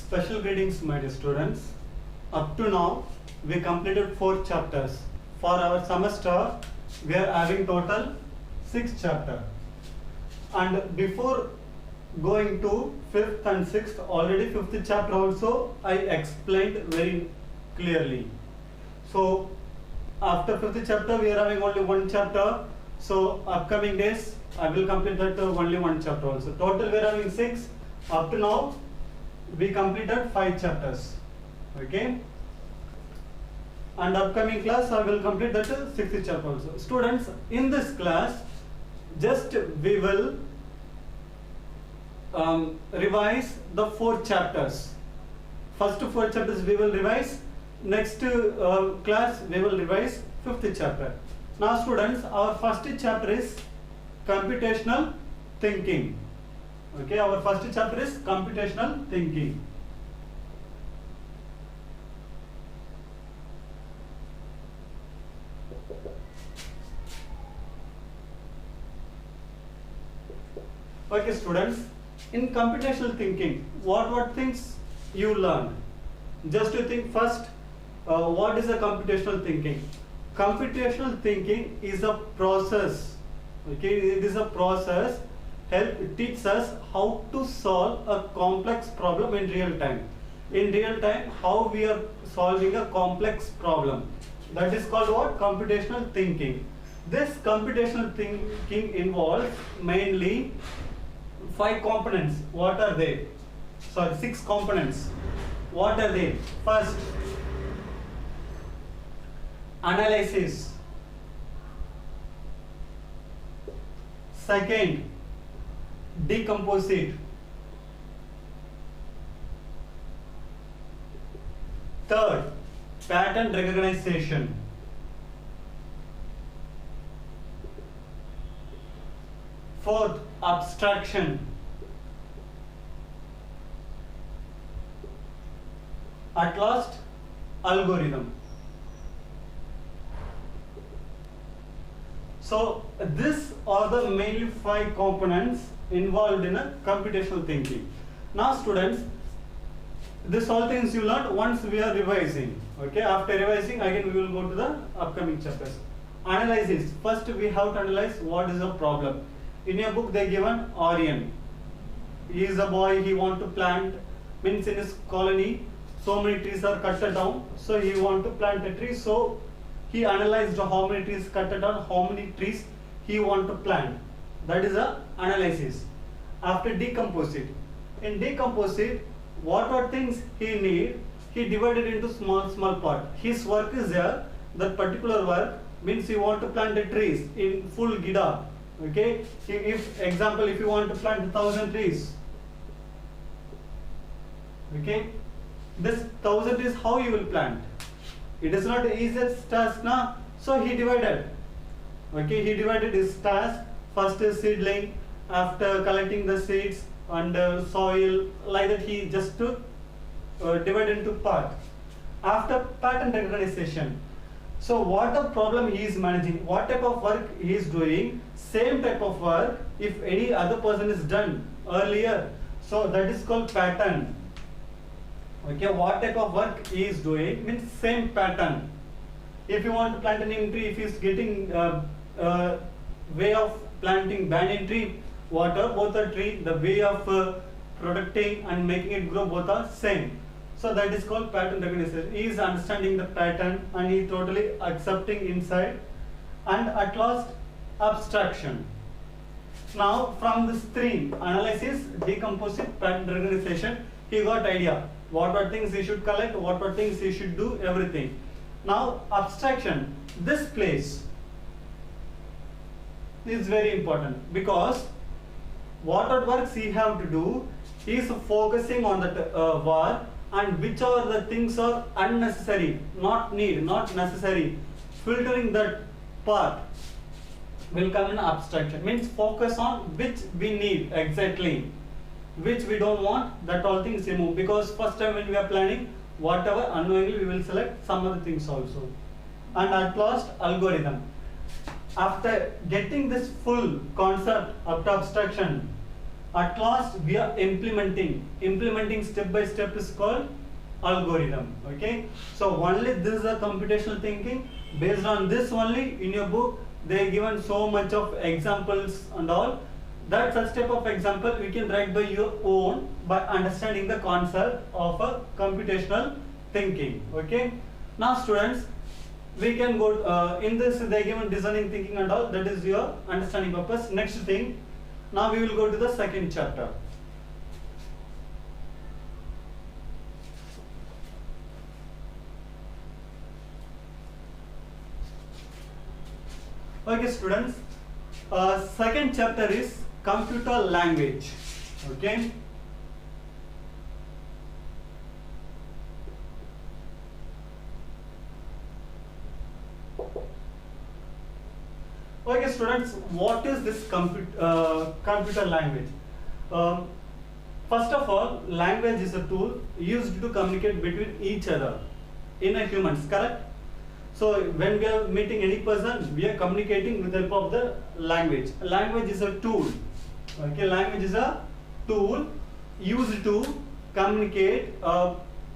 Special greetings, my dear students. Up to now, we completed 4 chapters. For our semester, we are having total 6 chapters. And before going to 5th and 6th, already 5th chapter also I explained very clearly. So, after 5th chapter, we are having only 1 chapter. So, upcoming days, I will complete that only 1 chapter also. Total, we are having 6. Up to now, we completed 5 chapters. Okay, and upcoming class I will complete that 6th chapter also. Students, in this class just we will revise the 4 chapters. First 4 chapters we will revise. Next class we will revise 5th chapter. Now students, our first chapter is computational thinking. Okay, our first chapter is computational thinking. Okay students, in computational thinking, what things you learn? Just to think first, what is a computational thinking? Computational thinking is a process. Okay, it is a process. It teaches us how to solve a complex problem in real time. In real time, how we are solving a complex problem. That is called what? Computational thinking. This computational thinking involves mainly 5 components. What are they? Sorry, 6 components. What are they? First, analysis. Second, decompose it. Third, pattern recognition. Fourth, abstraction. At last, algorithm. So these are the mainly 5 components involved in a computational thinking. Now students, this all things you learned once we are revising. Okay, after revising again we will go to the upcoming chapters. Analysis. First we have to analyze what is the problem. In your book they given Aryan. He is a boy, he want to plant, means in his colony so many trees are cut down, so he want to plant a tree, so he analyzed how many trees cut down, how many trees he want to plant. That is a analysis. After decompose it. In decompose it, what things he need, he divided into small part. His work is there, that particular work means he want to plant the trees in full gida. Okay, if example, if you want to plant 1,000 trees, okay, this 1,000 trees how you will plant? It is not the easiest task now. So he divided. Okay, he divided his task. First is seedling, after collecting the seeds and soil, like that he just took divided into part. After pattern recognition. So what the problem he is managing, what type of work he is doing, same type of work if any other person is done earlier. So that is called pattern. Okay, what type of work he is doing means same pattern. If you want to plant a neem tree, if he is getting way of planting banyan tree, water, both are tree, the way of protecting and making it grow, both are same. So that is called pattern recognition. He is understanding the pattern and he is totally accepting inside. And at last, abstraction. Now from this 3, analysis, decompose it, pattern recognition, he got idea. What are things he should collect, what are things he should do, everything. Now abstraction, this place is very important because what are works he have to do, he is focusing on that work, and which are the things are unnecessary, not need, not necessary. Filtering that part will come in abstraction, means focus on which we need exactly, which we don't want, that all things remove. Because first time when we are planning, whatever unknowingly we will select some other things also. And at last, algorithm. After getting this full concept of abstraction, At last we are implementing step by step is called algorithm. Okay, so only this is a computational thinking. Based on this only, in your book they given so much of examples and all. That such type of example we can write by your own by understanding the concept of a computational thinking. Okay, now students, we can go in this they given designing thinking and all, that is your understanding purpose. Next thing, now we will go to the second chapter. Okay students, second chapter is computer language. Okay, okay students, what is this computer language? First of all, language is a tool used to communicate between each other in a humans, correct? So when we are meeting any person, we are communicating with the help of the language. Language is a tool. Okay, language is a tool used to communicate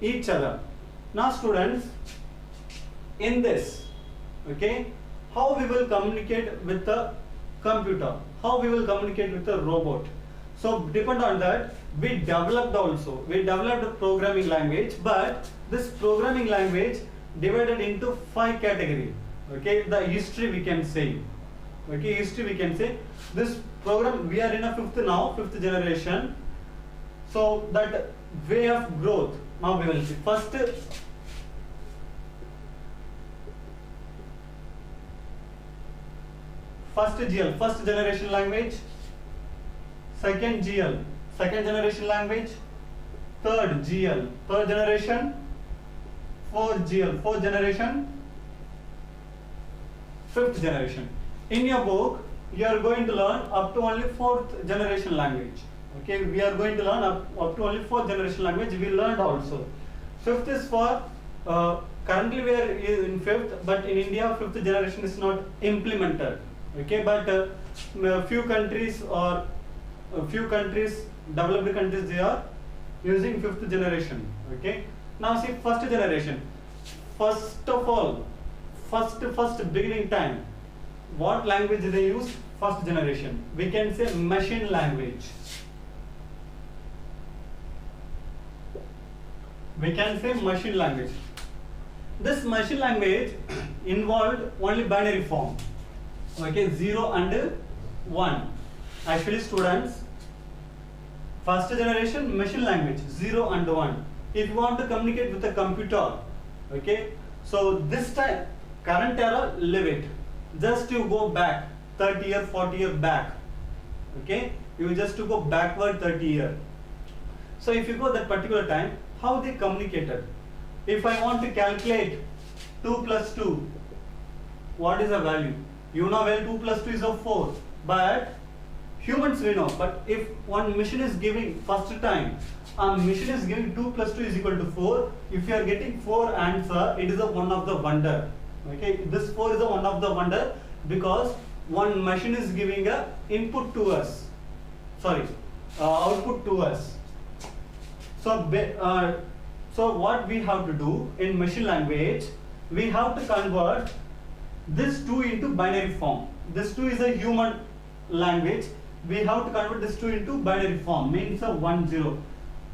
each other. Now students, in this, okay, how we will communicate with the computer, how we will communicate with the robot. So depend on that, we developed a programming language, but this programming language divided into 5 categories. Okay, the history we can say. Okay, history we can say. This program, we are in a fifth generation. So that way of growth, now we will see. First GL, first generation language. Second GL, second generation language. Third GL, third generation. Fourth GL, fourth generation. Fifth generation. In your book, you are going to learn up to only fourth generation language. Okay, we are going to learn up to only fourth generation language. We learned also. Fifth is for currently we are in fifth, but in India fifth generation is not implemented. Okay, but a few countries, developed countries, they are using fifth generation. Okay, now see first generation. First of all, first beginning time, what language they use? First generation, we can say machine language. We can say machine language. This machine language involved only binary form. Okay, 0 and 1. Actually students, first generation machine language, 0 and 1. If you want to communicate with a computer, okay, so this time, current era, leave it. Just you go back 30 years, 40 years back. Okay, you just to go backward 30 years. So if you go that particular time, how they communicated? If I want to calculate 2 plus 2, what is the value? You know well 2 plus 2 is of 4, but humans we know. But if one machine is giving first time, a machine is giving 2 plus 2 is equal to 4. If you are getting 4 answer, it is a one of the wonder. Okay, this 4 is a one of the wonder because one machine is giving a input to us. Sorry, output to us. So what we have to do in machine language, we have to convert this 2 into binary form. This 2 is a human language. We have to convert this 2 into binary form, means a 1 0.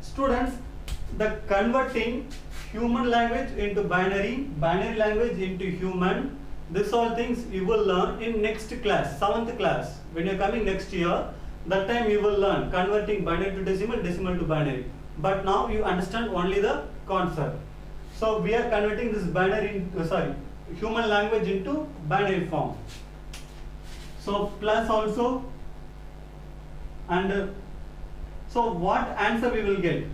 Students, the converting human language into binary language into human, this all things you will learn in next class, 7th class. When you are coming next year, that time you will learn converting binary to decimal, decimal to binary. But now you understand only the concept. So we are converting this human language into binary form. So plus also, and so what answer we will get?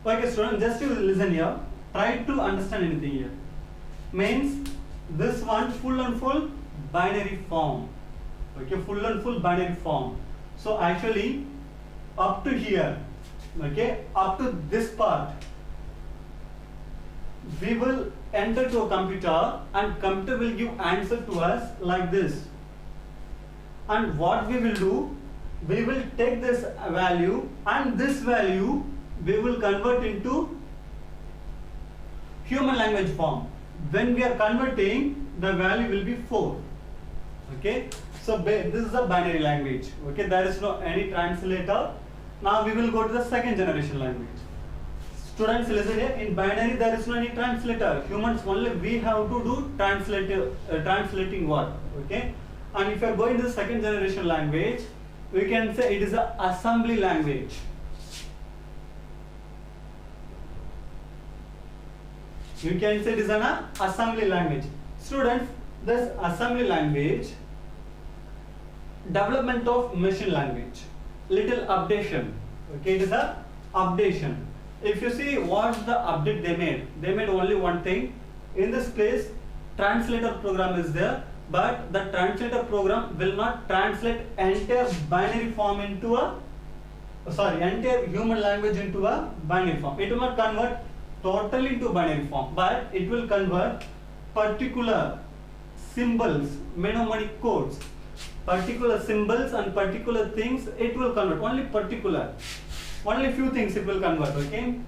Okay students, just you listen here, try to understand anything here. Means this one full and full binary form. Okay, full and full binary form. So actually up to here, okay, up to this part, we will enter to a computer and computer will give answer to us like this. And what we will do, we will take this value and this value we will convert into human language form. When we are converting, the value will be 4. Okay, so this is a binary language. Okay, there is no any translator. Now we will go to the second generation language. Students, listen here. In binary, there is no any translator. Humans only we have to do translating work. Okay, and if you are going to the second generation language, we can say it is a assembly language. You can say it is an assembly language. Students, this assembly language, development of machine language, little updation. Okay, it is a updation. If you see what the update they made only one thing. In this place, translator program is there, but the translator program will not translate entire binary form into a, entire human language into a binary form. It will not convert totally into binary form, but it will convert particular symbols, mnemonic codes, particular symbols and particular things it will convert, only particular, only few things it will convert. Okay,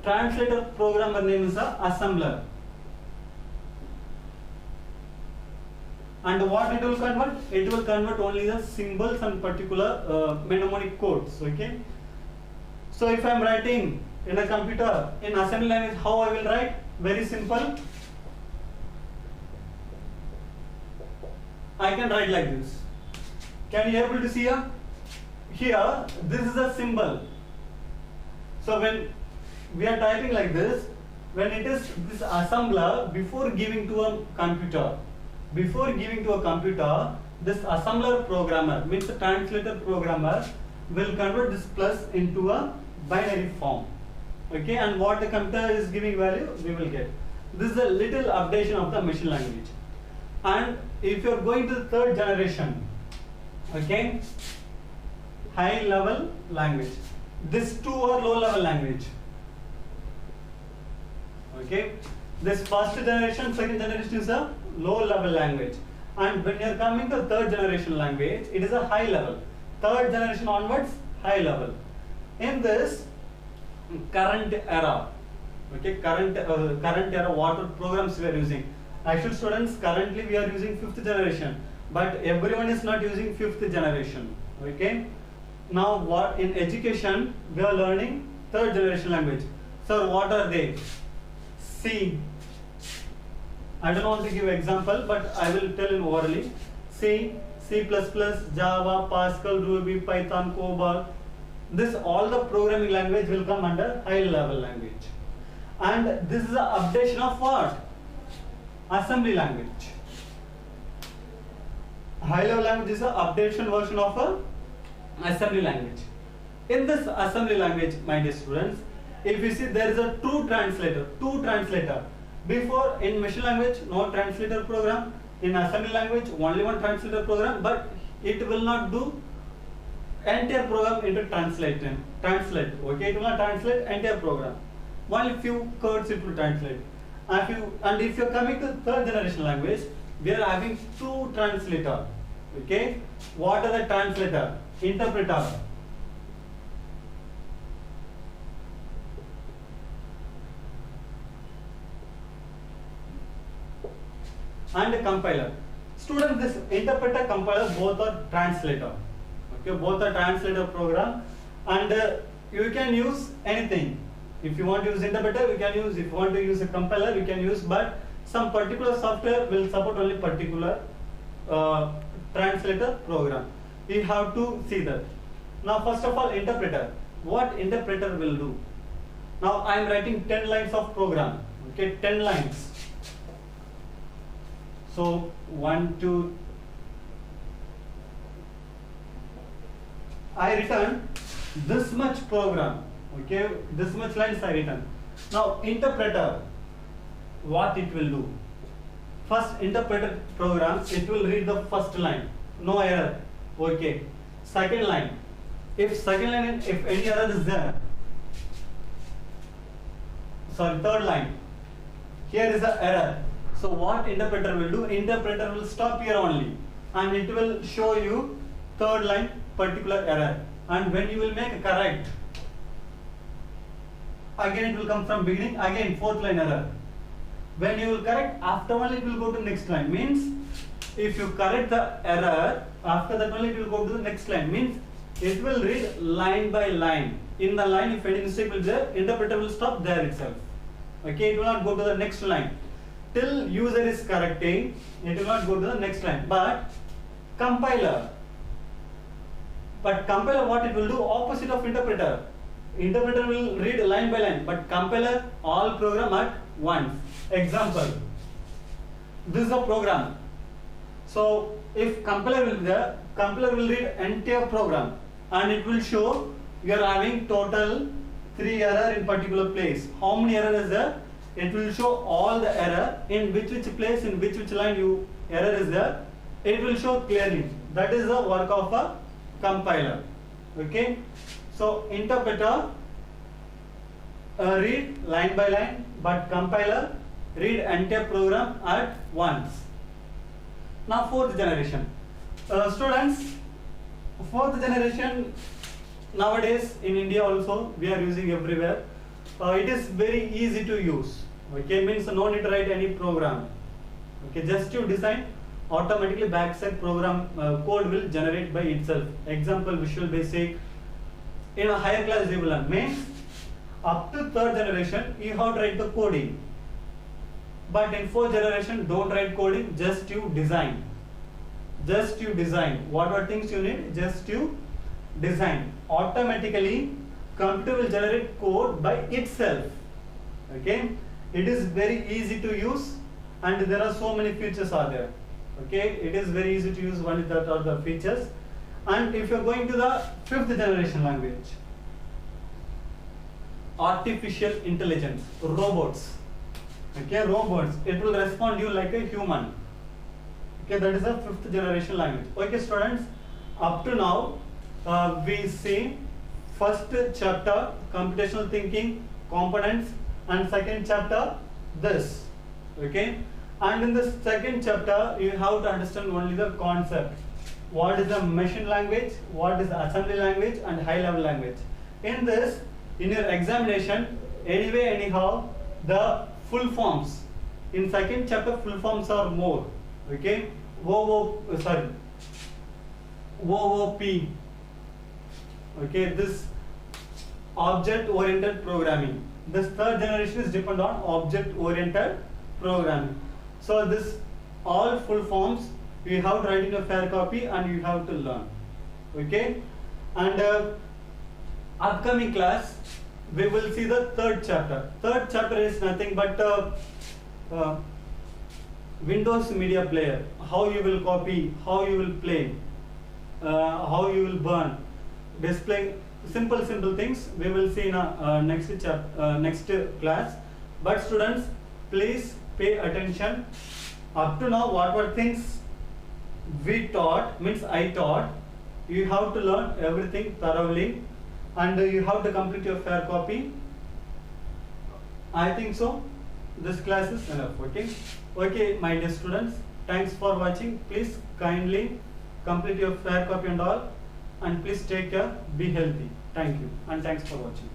translator programmer name is a assembler, and what it will convert? It will convert only the symbols and particular mnemonic codes. Okay, so if I am writing in a computer in assembly language, how I will write? Very simple. I can write like this. Can you able to see here? Here, this is a symbol. So when we are typing like this, when it is this assembler, before giving to a computer, this assembler programmer, means the translator programmer, will convert this plus into a binary form. Okay, and what the computer is giving value, we will get. This is a little updation of the machine language. And if you are going to the third generation, okay, high level language. These two are low level language. Okay, this first generation, second generation is a low level language. And when you are coming to third generation language, it is a high level. Third generation onwards, high level. In this current era, okay, current era, what programs we are using? Actual students, currently we are using 5th generation, but everyone is not using 5th generation. Okay, now what in education we are learning 3rd generation language. Sir, what are they? C. I don't want to give example, but I will tell in orally. C, C++, Java, Pascal, Ruby, Python, COBOL. This all the programming language will come under high level language. And this is the updation of what? Assembly language. High level language is an updation version of a assembly language. In this assembly language, my dear students, if you see there is a two translator. Before in machine language, no translator program. In assembly language, only one translator program, but it will not do entire program into translate. Okay, it will not translate entire program. Only few codes it will translate. And if you are coming to 3rd generation language, we are having two translator. Okay, what are the translator? Interpreter. And a compiler. Student, this interpreter, compiler, both are translator. Okay, both are translator program, and you can use anything. If you want to use interpreter, you can use. If you want to use a compiler, you can use. But some particular software will support only particular translator program. You have to see that. Now, first of all, interpreter. What interpreter will do? Now, I am writing 10 lines of program. Okay, 10 lines. So 1, 2. I return this much program. Okay, this much lines I return. Now interpreter, what it will do? First interpreter program, it will read the first line, no error. Okay. Second line, If second line, if any error is there, sorry, third line, here is the error. So what interpreter will do? Interpreter will stop here only, and it will show you third line particular error. And when you will make a correct, again it will come from beginning, again fourth line error. When you will correct, after only it will go to next line. Means if you correct the error, after that only it will go to the next line. Means it will read line by line. In the line, if any mistake will be there, interpreter will stop there itself. Okay, it will not go to the next line. Till user is correcting, it will not go to the next line. But compiler what it will do? Opposite of interpreter. Interpreter will read line by line, but compiler all program at once. Example, this is a program. So if compiler will be there, compiler will read entire program, and it will show you are having total 3 error in particular place. How many error is there? It will show all the error in which place, in which line error is there. It will show clearly. That is the work of a compiler. Okay. So interpreter read line by line, but compiler read entire program at once. Now fourth generation. Students, fourth generation nowadays in India also we are using everywhere. It is very easy to use. Okay, means no need to write any program. Okay, just you design, automatically backside program code will generate by itself. Example, Visual Basic. In a higher class you will learn. Means up to third generation you have to write the coding. But in fourth generation, don't write coding, just you design. Just you design. Whatever things you need, just you design. Automatically, computer will generate code by itself. Okay, it is very easy to use, and there are so many features are there. Okay, it is very easy to use. Only that are the features. And if you are going to the fifth generation language, artificial intelligence, robots. Okay, robots. It will respond to you like a human. Okay, that is a fifth generation language. Okay, students. Up to now, we see first chapter computational thinking components, and second chapter this. Okay, and in the second chapter you have to understand only the concept. What is the machine language? What is the assembly language and high level language? In this, in your examination, anyway, anyhow, the full forms. In second chapter, full forms are more. Okay, OOP. Okay, this object oriented programming. This third generation is depend on object oriented programming. So this all full forms you have to write in a fair copy and you have to learn. Okay, and upcoming class we will see the third chapter. Third chapter is nothing but Windows Media Player. How you will copy, how you will play, how you will burn, display, simple things we will see in next class. But students, please pay attention. Up to now, whatever things we taught, means I taught, you have to learn everything thoroughly, and you have to complete your fair copy. I think so. This class is enough. Okay, my dear students, thanks for watching. Please kindly complete your fair copy and all, and please take care, be healthy. Thank you, and thanks for watching.